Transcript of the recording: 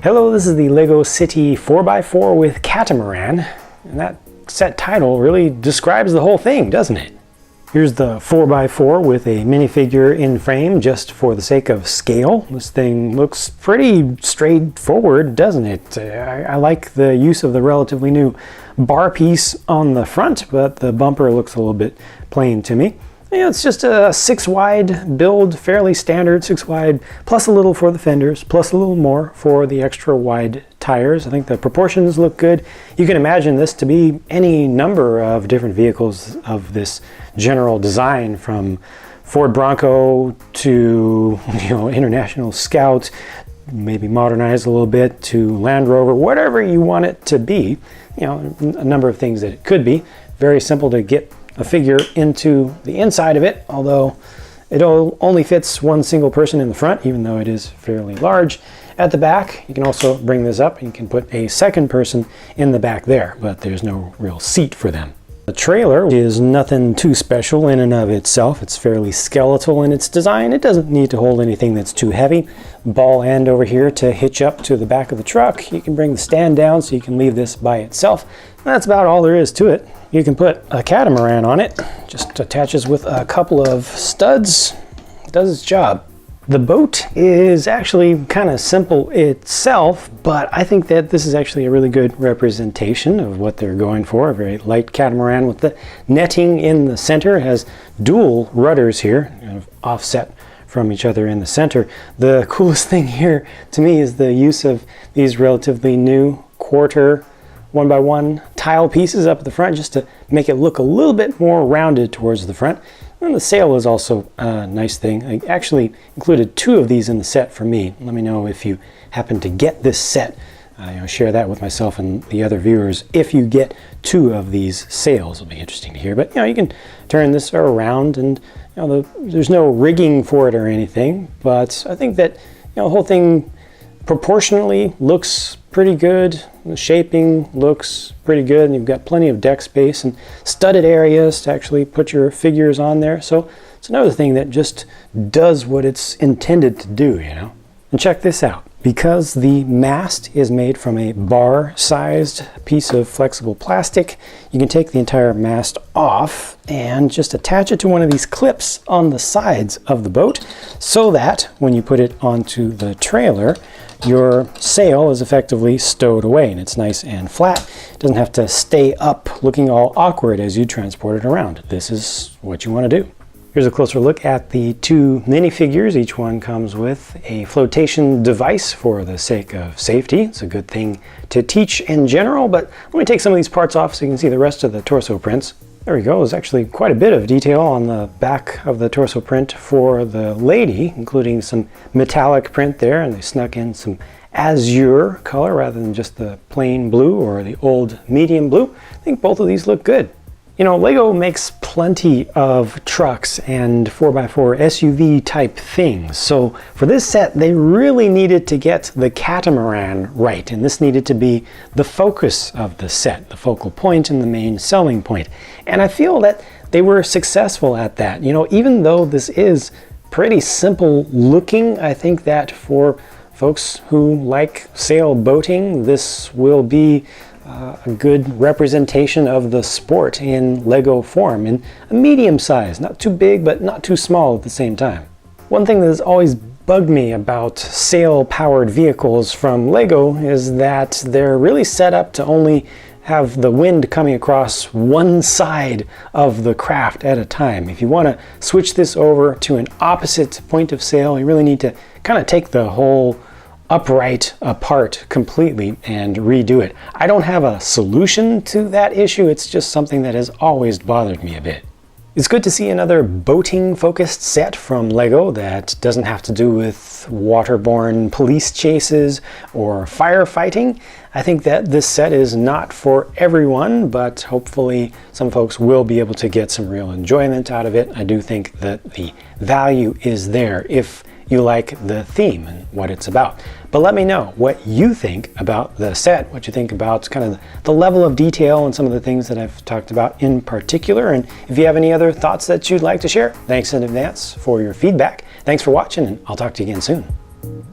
Hello, this is the LEGO City 4x4 with Catamaran, and that set title really describes the whole thing, doesn't it? Here's the 4x4 with a minifigure in frame just for the sake of scale. This thing looks pretty straightforward, doesn't it? I like the use of the relatively new bar piece on the front, but the bumper looks a little bit plain to me. Yeah, it's just a 6 wide build, fairly standard 6 wide, plus a little for the fenders, plus a little more for the extra wide tires. I think the proportions look good. You can imagine this to be any number of different vehicles of this general design, from Ford Bronco to International Scout, maybe modernized a little bit, to Land Rover, whatever you want it to be. A number of things that it could be. Very simple to get a figure into the inside of it, although it only fits one single person in the front, even though it is fairly large. At the back, you can also bring this up and you can put a second person in the back there, but there's no real seat for them. The trailer is nothing too special in and of itself. It's fairly skeletal in its design. It doesn't need to hold anything that's too heavy. Ball end over here to hitch up to the back of the truck. You can bring the stand down so you can leave this by itself. That's about all there is to it. You can put a catamaran on it. Just attaches with a couple of studs. It does its job. The boat is actually kind of simple itself, but I think that this is actually a really good representation of what they're going for. A very light catamaran with the netting in the center. It has dual rudders here, kind of offset from each other in the center. The coolest thing here to me is the use of these relatively new quarter 1x1 tile pieces up at the front, just to make it look a little bit more rounded towards the front. And the sail is also a nice thing. I actually included 2 of these in the set for me. Let me know if you happen to get this set. Share that with myself and the other viewers. If you get 2 of these sails, it'll be interesting to hear. But you can turn this around, and there's no rigging for it or anything. But I think that the whole thing proportionally looks pretty good. The shaping looks pretty good, and you've got plenty of deck space and studded areas to actually put your figures on there. So it's another thing that just does what it's intended to do, And check this out. Because the mast is made from a bar-sized piece of flexible plastic, you can take the entire mast off and just attach it to one of these clips on the sides of the boat, so that when you put it onto the trailer, your sail is effectively stowed away and it's nice and flat. It doesn't have to stay up looking all awkward as you transport it around. This is what you want to do. Here's a closer look at the 2 minifigures. Each one comes with a flotation device for the sake of safety. It's a good thing to teach in general, but let me take some of these parts off so you can see the rest of the torso prints. There we go. There's actually quite a bit of detail on the back of the torso print for the lady, including some metallic print there, and they snuck in some azure color rather than just the plain blue or the old medium blue. I think both of these look good. LEGO makes plenty of trucks and 4x4 SUV type things. So for this set, they really needed to get the catamaran right. And this needed to be the focus of the set, the focal point and the main selling point. And I feel that they were successful at that. Even though this is pretty simple looking, I think that for folks who like sailboating, this will be a good representation of the sport in LEGO form, in a medium size, not too big but not too small at the same time. One thing that has always bugged me about sail-powered vehicles from LEGO is that they're really set up to only have the wind coming across one side of the craft at a time. If you want to switch this over to an opposite point of sail, you really need to kind of take the whole upright apart completely and redo it. I don't have a solution to that issue. It's just something that has always bothered me a bit. It's good to see another boating focused set from LEGO that doesn't have to do with waterborne police chases or firefighting. I think that this set is not for everyone, but hopefully some folks will be able to get some real enjoyment out of it. I do think that the value is there if you like the theme and what it's about. But let me know what you think about the set, what you think about kind of the level of detail and some of the things that I've talked about in particular. And if you have any other thoughts that you'd like to share, thanks in advance for your feedback. Thanks for watching, and I'll talk to you again soon.